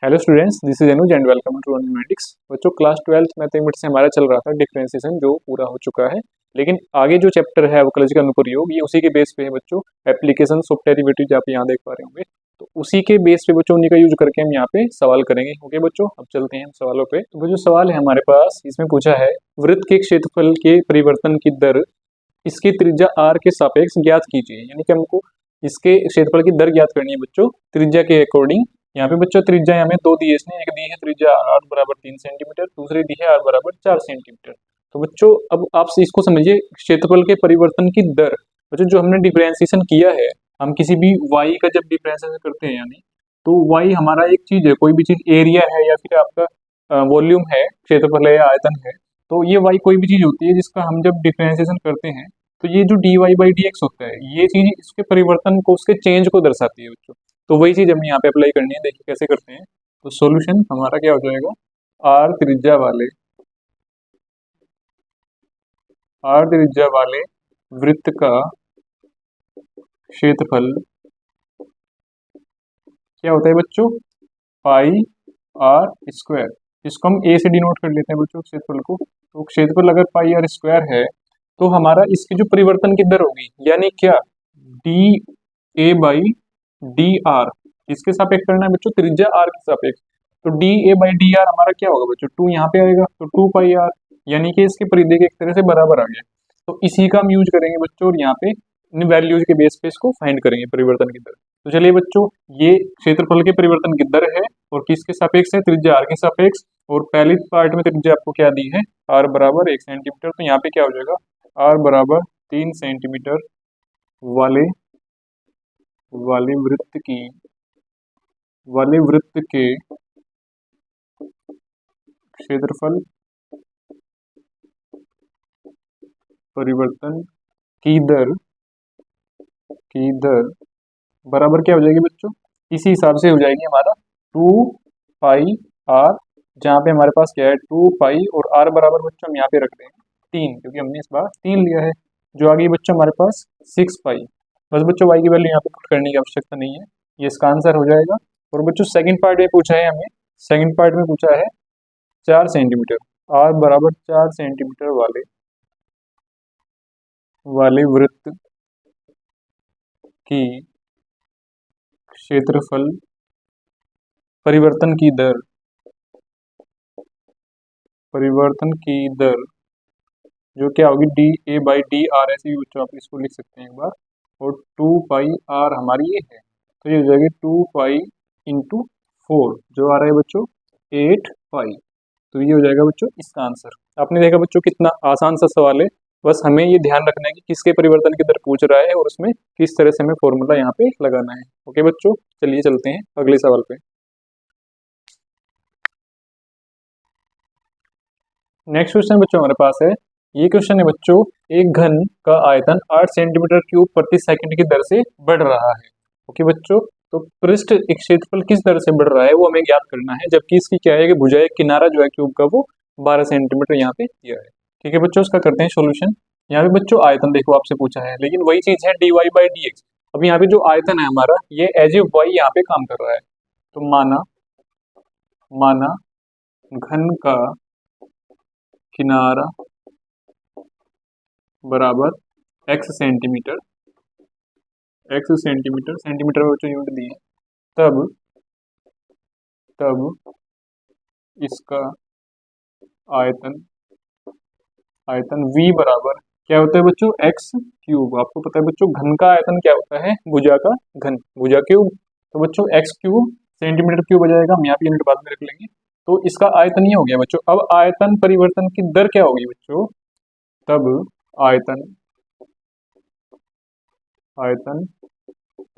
Hello students, this is Anuj and welcome to mathematics. बच्चों, class 12th mathematics से हमारा चल रहा था डिफरेंशिएशन, जो पूरा हो चुका है। लेकिन आगे जो चैप्टर है अवकलज का अनुप्रयोग, ये उसी के बेस पे है बच्चों। एप्लीकेशंस ऑफ डेरिवेटिव्स आप यहाँ देख पा रहे होंगे, तो उसी के बेस पे बच्चों उन्हीं का यूज करके हम यहाँ पे सवाल करेंगे। ओके बच्चों, अब चलते हैं हम सवालों पे। तो जो सवाल है हमारे पास, इसमें पूछा है वृत्त के क्षेत्रफल के परिवर्तन की दर इसकी त्रिज्या r के सापेक्ष ज्ञात कीजिए। यानी कि हमको इसके क्षेत्रफल की दर ज्ञात करनी है बच्चों त्रिज्या के अकॉर्डिंग। यहाँ पे बच्चों त्रिज्या हमें दो दी है इसने, एक दी है त्रिज्या r बराबर 3 सेंटीमीटर, दूसरी दी है r बराबर 4 सेंटीमीटर। तो बच्चों अब आप इसको समझिए, क्षेत्रफल के परिवर्तन की दर। बच्चों जो हमने डिफरेंशिएशन किया है, हम किसी भी y का जब डिफरेंशिएशन करते हैं, यानी तो y हमारा एक चीज है, कोई भी चीज एरिया है या फिर आपका वॉल्यूम है, क्षेत्रफल है, आयतन है। तो ये y कोई भी चीज होती है जिसका हम जब डिफरेंशिएशन करते हैं, तो ये जो dy बाई डी एक्स होता है, ये चीज इसके परिवर्तन को, उसके चेंज को दर्शाती है बच्चों। तो वही चीज हमें यहाँ पे अप्लाई करनी है। देखिए कैसे करते हैं। तो सॉल्यूशन हमारा क्या हो जाएगा, आर त्रिज्या वाले वृत्त का क्षेत्रफल क्या होता है बच्चों, पाई आर स्क्वायर। इसको हम ए से डिनोट कर लेते हैं बच्चों क्षेत्रफल को। तो क्षेत्रफल अगर पाई आर स्क्वायर है, तो हमारा इसकी जो परिवर्तन की दर होगी, यानी क्या, D A by D R, किसके सापेक्ष करना है बच्चों, त्रिज्या आर के सापेक्ष। तो D A by D R हमारा क्या होगा बच्चों, 2 यहाँ पे आएगा, तो 2 पाई आर, यानी कि इसके परिधि के एक तरह से बराबर आ गया। तो इसी का हम यूज करेंगे बच्चों, और यहाँ पे इन वैल्यूज के बेस पे इसको फाइंड करेंगे परिवर्तन की दर। तो चलिए बच्चों, ये क्षेत्रफल के परिवर्तन की दर है और किसके सापेक्ष है, त्रिज्या आर के सापेक्ष। और पहली पार्ट में त्रिज्या आपको क्या दी है, आर बराबर 1 सेंटीमीटर। तो यहाँ पे क्या हो जाएगा, आर बराबर 3 सेंटीमीटर वाले वाले वृत्त के क्षेत्रफल परिवर्तन की दर बराबर क्या हो जाएगी बच्चों, इसी हिसाब से हो जाएगी हमारा 2 पाई आर, जहाँ पे हमारे पास क्या है 2 पाई, और आर बराबर बच्चों हम यहाँ पे रख दें 3, क्योंकि हमने इस बार 3 लिया है। जो आ गई बच्चों हमारे पास 6 पाई। बस बच्चों वाई की वैल्यू यहाँ पे पुट करने की आवश्यकता नहीं है, ये इसका आंसर हो जाएगा। और बच्चों सेकंड पार्ट में पूछा है हमें, सेकंड पार्ट में पूछा है 4 सेंटीमीटर, आर बराबर 4 सेंटीमीटर वाले वृत्त की क्षेत्रफल परिवर्तन की दर जो क्या होगी, D A by D R, ऐसे भी बच्चों आप इसको लिख सकते हैं एक बार। और 2 पाई आर हमारी ये है, तो ये हो जाएगी 2 पाई इंटू 4, जो आ रहा है बच्चों 8 पाई। तो ये हो जाएगा बच्चों इसका आंसर। आपने देखा बच्चों कितना आसान सा सवाल है। बस हमें ये ध्यान रखना है कि किसके परिवर्तन की दर पूछ रहा है और उसमें किस तरह से हमें फॉर्मूला यहाँ पे लगाना है। ओके बच्चों, चलिए चलते हैं अगले सवाल पे। नेक्स्ट क्वेश्चन बच्चों हमारे पास है, ये क्वेश्चन है बच्चों, एक घन का आयतन 8 सेंटीमीटर क्यूब प्रति सेकंड की दर से बढ़ रहा है। ओके बच्चों, तो पृष्ठ क्षेत्रफल किस दर से बढ़ रहा है वो हमें ज्ञात करना है, जबकि इसकी क्या है कि भुजा एक किनारा जो है क्यूब का वो 12 सेंटीमीटर यहाँ पे दिया है। ठीक है बच्चों, इसका करते हैं सोल्यूशन। यहाँ पे बच्चों आयतन देखो आपसे पूछा है, लेकिन वही चीज है D Y by D X. अब यहाँ पे जो आयतन है हमारा, ये एज ए वाई यहाँ पे काम कर रहा है। तो माना घन का किनारा बराबर x सेंटीमीटर, सेंटीमीटर में बच्चों यूनिट दी है, तब इसका आयतन v बराबर क्या होता है बच्चों, x क्यूब। आपको पता है बच्चों घन का आयतन क्या होता है, भुजा का घन, भुजा क्यूब। तो बच्चों x क्यूब सेंटीमीटर क्यूब हो जाएगा, हम यहाँ पे यूनिट बाद में रख लेंगे। तो इसका आयतन ये हो गया बच्चों। अब आयतन परिवर्तन की दर क्या होगी बच्चों, तब आयतन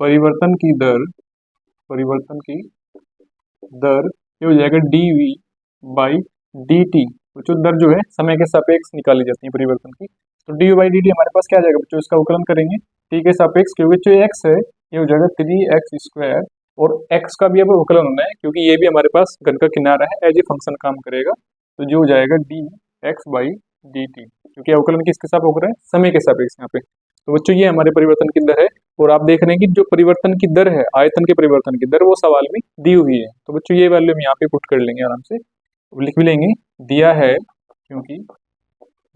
परिवर्तन की दर ये हो जाएगा dv बाई dt। बच्चों दर जो है समय के सापेक्ष निकाली जाती है परिवर्तन की। तो dv बाई dt हमारे पास क्या आ जाएगा बच्चों, इसका अवकलन करेंगे t के सापेक्ष, क्योंकि जो x है ये हो जाएगा 3x स्क्वायर, और x का भी अब अवकलन होना है क्योंकि ये भी हमारे पास घन का किनारा है, एज ए फंक्शन काम करेगा। तो जो हो जाएगा dx बाई dt, क्योंकि अवकलन किसके साथ हो रहा है, समय के सापेक्ष यहाँ पे। तो बच्चों ये हमारे परिवर्तन की दर है, और आप देख रहे हैं कि जो परिवर्तन की दर है, आयतन के परिवर्तन की दर, वो सवाल में दी हुई है। तो बच्चों ये वैल्यू हम यहाँ पे पुट कर लेंगे आराम से, लिख भी लेंगे। दिया है, क्योंकि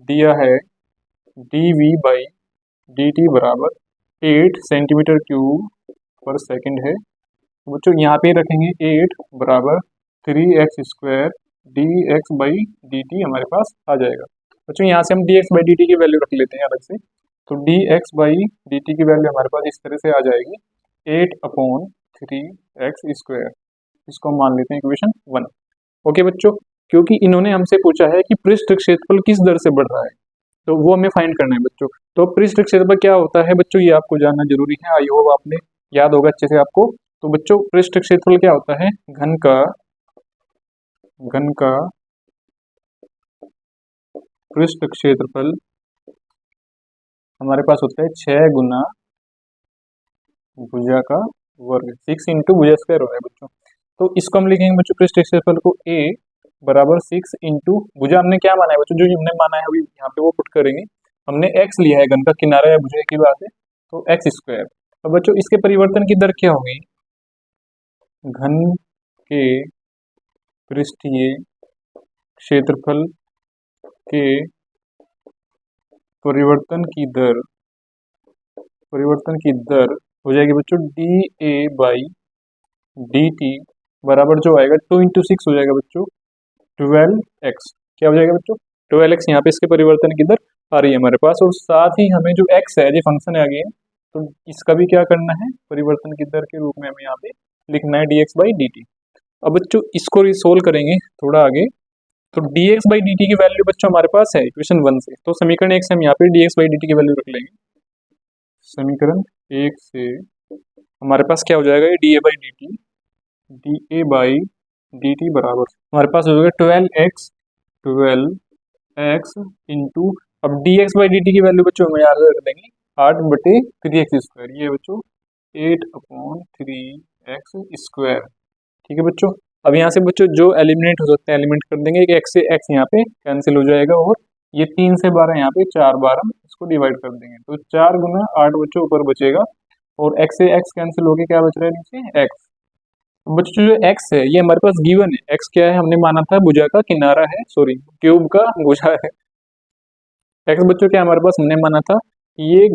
दिया है dV/dt बराबर 8 सेंटीमीटर क्यूब पर सेकंड है। तो बच्चों यहाँ पे रखेंगे 8 बराबर 3x² dx/dt हमारे पास आ जाएगा। बच्चों यहाँ से हम dx/dt की वैल्यू रख लेते हैं अलग से। तो dx/dt की वैल्यू हमारे पास इस तरह से आ जाएगी 8/3x²। इसको हम मान लेते हैं इक्वेशन 1। ओके बच्चों, क्योंकि इन्होंने हमसे पूछा है कि पृष्ठ क्षेत्रफल किस दर से बढ़ रहा है, तो वो हमें फाइंड करना है बच्चों। तो पृष्ठ क्षेत्रफल क्या होता है बच्चों, ये आपको जानना जरूरी है। आई होप आपने याद होगा अच्छे से आपको। तो बच्चों पृष्ठ क्षेत्रफल क्या होता है, घन का पृष्ठ क्षेत्रफल हमारे पास होता है 6 गुना भुजा का वर्ग, 6 इंटू भुजा स्क्वायर हो रहा है बच्चों। तो इसको हम लिखेंगे बच्चों पृष्ठ क्षेत्रफल को A बराबर 6 इंटू भुजा हमने क्या माना है बच्चों, जो हमने माना है अभी यहाँ पे वो पुट करेंगे। हमने x लिया है, घन का किनारा है, भुजा की बात है, तो x²। अब बच्चों इसके परिवर्तन की दर क्या होगी, घन के पृष्ठीय क्षेत्रफल के परिवर्तन की दर हो जाएगी बच्चों dA/dt बराबर जो आएगा 2 इंटू 6 हो जाएगा बच्चों 12x। क्या हो जाएगा बच्चों 12x। यहाँ पे इसके परिवर्तन की दर आ रही है हमारे पास, और साथ ही हमें जो x है, जो फंक्शन है आगे, तो इसका भी क्या करना है, परिवर्तन की दर के रूप में हमें यहाँ पे लिखना है dx/dt। अब बच्चों इसको रिसोल्व करेंगे थोड़ा आगे, तो dx/dt की वैल्यू बच्चों हमारे पास है इक्वेशन 1 से, तो समीकरण 1 से हम यहाँ पे dx/dt की वैल्यू रख लेंगे। समीकरण 1 से हमारे पास क्या हो जाएगा, ये dA/dt बराबर हमारे पास हो जाएगा 12x इंटू, अब dx/dt की वैल्यू बच्चों हम याद रख देंगे 8/3x², ये बच्चों 8/3x²। ठीक है बच्चों। अब यहाँ से बच्चों जो एलिमिनेट हो सकते हैं एलिमिनेट कर देंगे, एक x से x यहाँ पे कैंसिल हो जाएगा, और ये 3 से 12 यहाँ पे 4 बार हम इसको डिवाइड कर देंगे, तो 4 गुना 8 बच्चों ऊपर बचेगा, और x से x कैंसिल होके क्या बच रहा है नीचे x। बच्चों जो x है ये हमारे पास गिवन है, x क्या है, हमने माना था भुजा का किनारा है, सॉरी क्यूब का भुजा है। x बच्चों क्या हमारे पास हमने माना था, ये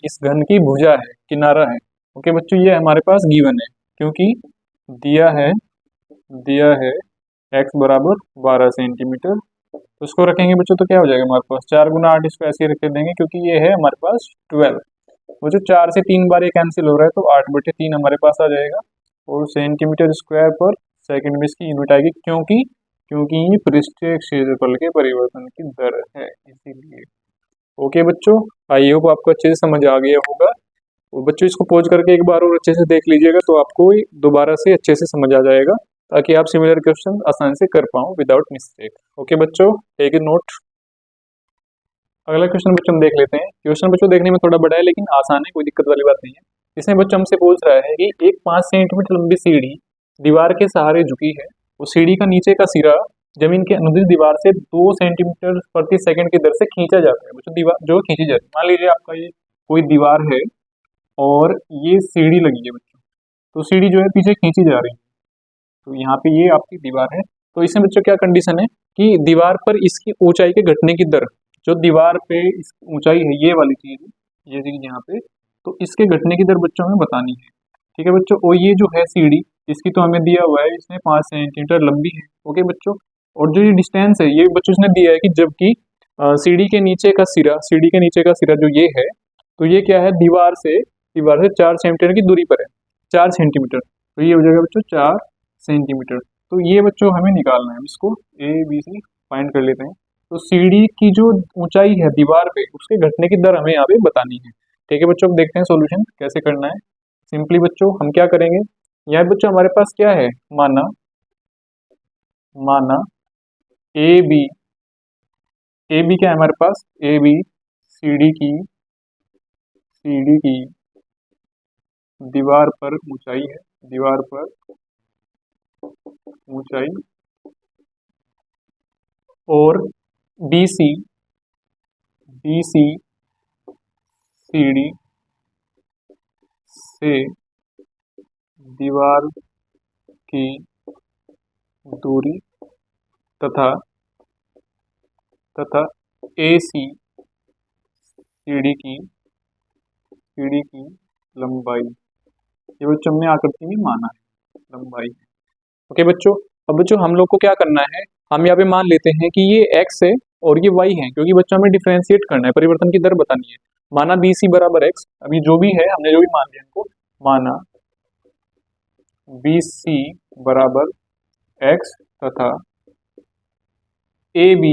इस घन की भुजा है, किनारा है। ओके बच्चों, ये हमारे पास गिवन है, क्योंकि दिया है x बराबर 12 सेंटीमीटर। तो इसको रखेंगे बच्चों तो क्या हो जाएगा हमारे पास 4 गुना 8, इसको ऐसे ही रख देंगे, क्योंकि ये है हमारे पास 12। वो जो 4 से 3 बार ये कैंसिल हो रहा है, तो 8/3 हमारे पास आ जाएगा, और सेंटीमीटर स्क्वायर पर सेकंड में इसकी यूनिट आएगी, क्योंकि क्योंकि ये पृष्ठीय क्षेत्रफल के परिवर्तन की दर है, इसीलिए। ओके बच्चों, आई होप आपको अच्छे से समझ आ गया होगा। और बच्चों इसको पॉज करके एक बार और अच्छे से देख लीजिएगा, तो आपको दोबारा से अच्छे से समझ आ जाएगा, ताकि आप सिमिलर क्वेश्चन आसानी से कर पाओ विदाउट मिस्टेक। ओके बच्चों, टेक ए नोट। अगला क्वेश्चन बच्चों हम देख लेते हैं। क्वेश्चन बच्चों देखने में थोड़ा बड़ा है, लेकिन आसान है, कोई दिक्कत वाली बात नहीं है। इसमें बच्चों हमसे पूछ रहा है कि एक 5 सेंटीमीटर लंबी सीढ़ी दीवार के सहारे झुकी है, उस सीढ़ी का नीचे का सिरा जमीन के अनुदिश दीवार से 2 सेंटीमीटर प्रति सेकंड की दर से खींचा जाता है। बच्चों दीवार जो खींची जाती है, मान लीजिए आपका ये कोई दीवार है और ये सीढ़ी लगी है बच्चों, तो सीढ़ी जो है पीछे खींची जा रही है, तो यहाँ पे ये आपकी दीवार है। तो इसमें बच्चों क्या कंडीशन है कि दीवार पर इसकी ऊंचाई के घटने की दर, जो दीवार पे इसकी ऊंचाई है ये वाली चीज, ये चीज यहाँ पे, तो इसके घटने की दर बच्चों हमें बतानी है। ठीक है बच्चों, और ये जो है सीढ़ी, इसकी तो हमें दिया हुआ है, इसमें 5 सेंटीमीटर लंबी है। ओके बच्चों, और जो ये डिस्टेंस है ये बच्चों इसने दिया है कि जबकि सीढ़ी के नीचे का सिरा जो ये है, तो ये क्या है, दीवार से 4 सेंटीमीटर की दूरी पर है, 4 सेंटीमीटर, तो ये हो जाएगा बच्चों 4 सेंटीमीटर। तो ये बच्चों हमें निकालना है, इसको ABC फाइंड कर लेते हैं। तो सीढ़ी की जो ऊंचाई है दीवार पे, उसके घटने की दर हमें यहाँ पे बतानी है। ठीक है बच्चों, अब देखते हैं सॉल्यूशन कैसे करना है। सिंपली बच्चों हम क्या करेंगे, यहाँ बच्चों हमारे पास क्या है, माना ए बी क्या है हमारे पास, ए बी सीढ़ी की दीवार पर ऊंचाई है, दीवार पर ऊंचाई, और BC सीढ़ी से दीवार की दूरी तथा AC सीढ़ी की लंबाई, ये बच्चों हमने आकृति में माना है लंबाई। ओके बच्चों, अब बच्चों हम लोग को क्या करना है, हम यहाँ पे मान लेते हैं कि ये x है और ये y है, क्योंकि बच्चों हमें डिफरेंशिएट करना है, परिवर्तन की दर बतानी है। माना BC बराबर x, अभी जो भी है हमने जो भी मान लिया इनको, माना BC बराबर x तथा AB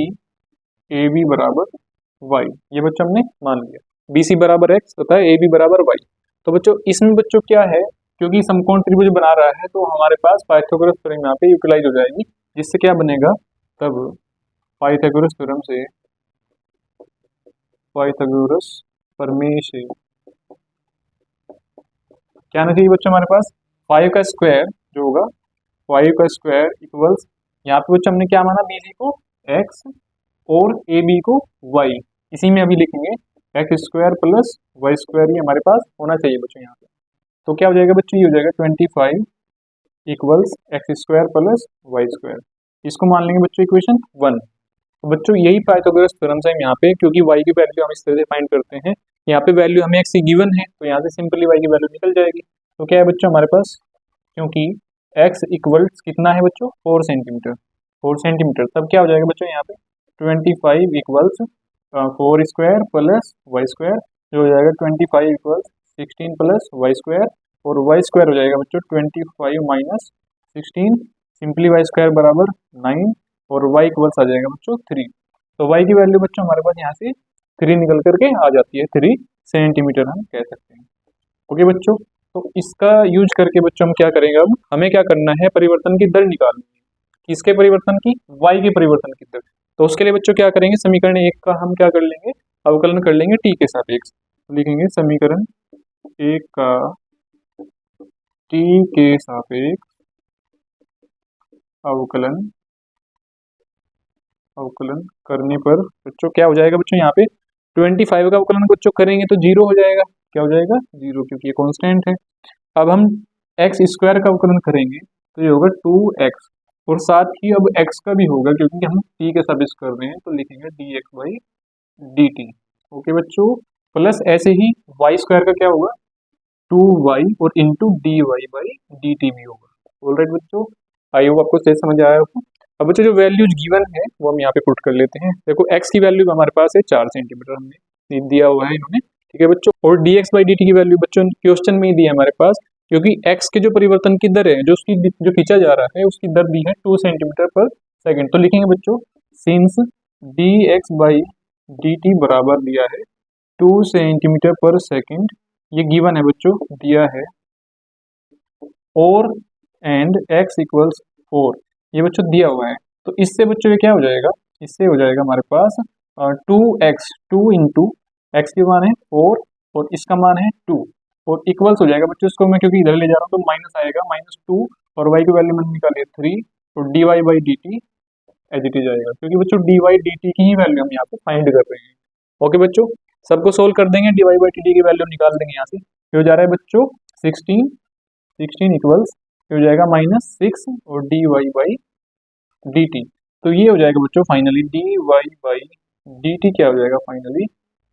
बराबर y, ये बच्चों हमने मान लिया। BC बराबर x तथा AB बराबर y। तो बच्चों इसमें बच्चों क्या है, क्योंकि समकोण त्रिभुज बना रहा है तो हमारे पास पाइथागोरस थ्योरम यहाँ पे यूटिलाइज हो जाएगी, जिससे क्या बनेगा, तब पाइथागोरस थ्योरम से पाइथागोरस प्रमेय से क्या आना चाहिए बच्चों, हमारे पास 5 का स्क्वायर जो होगा 5 का स्क्वायर इक्वल्स, यहाँ पे बच्चों हमने क्या माना, BC को x और AB को y, इसी में अभी लिखेंगे x square plus y square, ये हमारे पास होना चाहिए बच्चों यहाँ पे। तो क्या हो जाएगा बच्चों, ये हो जाएगा 25 equals x square plus y square, इसको मान लेंगे बच्चों इक्वेशन 1। तो बच्चों यही पाइथागोरस थ्योरम से हम यहाँ पे, क्योंकि y की वैल्यू हम इस तरह से फाइंड करते हैं, यहाँ पे वैल्यू हमें x की गिवन है तो यहाँ से सिंपली y की वैल्यू निकल जाएगी। तो क्या है बच्चों हमारे पास, क्योंकि x इक्वल्स कितना है बच्चों, 4 सेंटीमीटर, तब क्या हो जाएगा बच्चों यहाँ पे 25 equals 4 square plus y square, जो हो जाएगा 25 इक्वल्स 16 प्लस y स्क्वायर, और y स्क्वायर हो जाएगा बच्चों 25 माइनस 16, सिंपली y स्क्वायर बराबर 9, और y इक्वल्स आ जाएगा बच्चों 3। तो y की वैल्यू बच्चों हमारे पास यहाँ से 3 निकल करके आ जाती है, 3 सेंटीमीटर हम कह सकते हैं। ओके बच्चों, तो इसका यूज करके बच्चों हम क्या करेंगे, अब हमें क्या करना है, परिवर्तन की दर निकालनी है। किसके परिवर्तन की, y के परिवर्तन की दर। तो उसके लिए बच्चों क्या करेंगे, समीकरण 1 का हम क्या कर लेंगे, अवकलन कर लेंगे t के सापेक्ष। लिखेंगे समीकरण 1 का t के सापेक्ष अवकलन करने पर बच्चों क्या हो जाएगा, बच्चों यहाँ पे 25 का अवकलन बच्चों करेंगे तो 0 हो जाएगा। क्या हो जाएगा, 0, क्योंकि ये कांस्टेंट है। अब हम x स्क्वायर का अवकलन करेंगे तो ये होगा 2x, और साथ ही अब x का भी होगा, क्योंकि हम t के सापेक्ष कर रहे हैं, तो लिखेंगे dx/dt। ओके बच्चों, प्लस ऐसे ही y स्क्वायर का क्या होगा, 2y और इंटू dy/dt भी होगा। ऑलराइट बच्चों, आई होप आपको सही समझ आया होगा। अब बच्चों जो वैल्यूज गिवन है वो हम यहाँ पे पुट कर लेते हैं। देखो x की वैल्यू हमारे पास है 4 सेंटीमीटर, हमने दिया हुआ है इन्होंने, ठीक है बच्चों। और dx/dt की वैल्यू बच्चों क्वेश्चन में ही दी है हमारे पास, क्योंकि x के जो परिवर्तन की दर है, जो खींचा जा रहा है उसकी दर दी है 2 सेंटीमीटर पर सेकेंड। तो लिखेंगे बच्चों सिंस dx/dt बराबर दिया है 2 सेंटीमीटर पर सेकेंड, ये गिवन है बच्चों, दिया है, और एंड x इक्वल्स 4, ये बच्चों दिया हुआ है। तो इससे बच्चों ये क्या हो जाएगा, इससे हो जाएगा हमारे पास 2x, 2 इंटू एक्स की मान है 4 और इसका मान है 2, और इक्वल्स हो जाएगा बच्चों, इसको मैं क्योंकि इधर ले जा रहा हूँ तो माइनस आएगा, -2, और y की वैल्यू मैंने निकाली है 3, और dy/dt एज इट इज आएगा, क्योंकि बच्चों dy/dt की ही वैल्यू हम यहाँ पे फाइंड कर रहे हैं। ओके बच्चों, सबको सोल्व कर देंगे, dy/dt की वैल्यू निकाल देंगे यहाँ से। ये हो जा रहा है बच्चों 16 इक्वल्स हो जाएगा -6 और dy/dt, तो ये हो जाएगा बच्चों फाइनली dy/dt क्या हो जाएगा फाइनली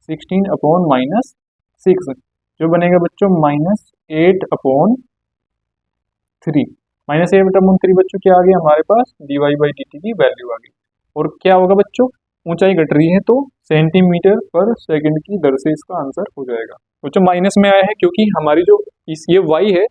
16 अपॉन -6, जो बनेगा बच्चों -8/3। -8/3 बच्चों क्या आ गया हमारे पास, dy/dt की वैल्यू आ गई। और क्या होगा बच्चों, ऊंचाई घट रही है तो सेंटीमीटर पर सेकंड की दर से इसका आंसर हो जाएगा। बच्चों माइनस में आया है क्योंकि हमारी जो ये y है,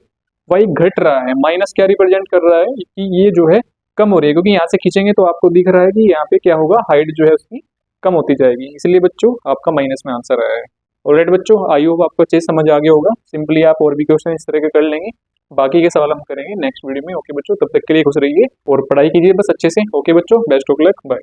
y घट रहा है। माइनस क्या रिप्रेजेंट कर रहा है कि ये जो है कम हो रही है, क्योंकि यहाँ से खींचेंगे तो आपको दिख रहा है कि यहाँ पे क्या होगा, हाइट जो है उसकी कम होती जाएगी, इसलिए बच्चों आपका माइनस में आंसर आया है। ऑलराइट बच्चों, आई होप आपको अच्छे समझ आ गया होगा। सिंपली आप और भी क्वेश्चन इस तरह के कर लेंगे, बाकी के सवाल हम करेंगे नेक्स्ट वीडियो में। ओके बच्चों, तब तक के लिए खुश रहिए और पढ़ाई कीजिए बस अच्छे से। ओके बच्चों, बेस्ट ऑफ लक, बाय।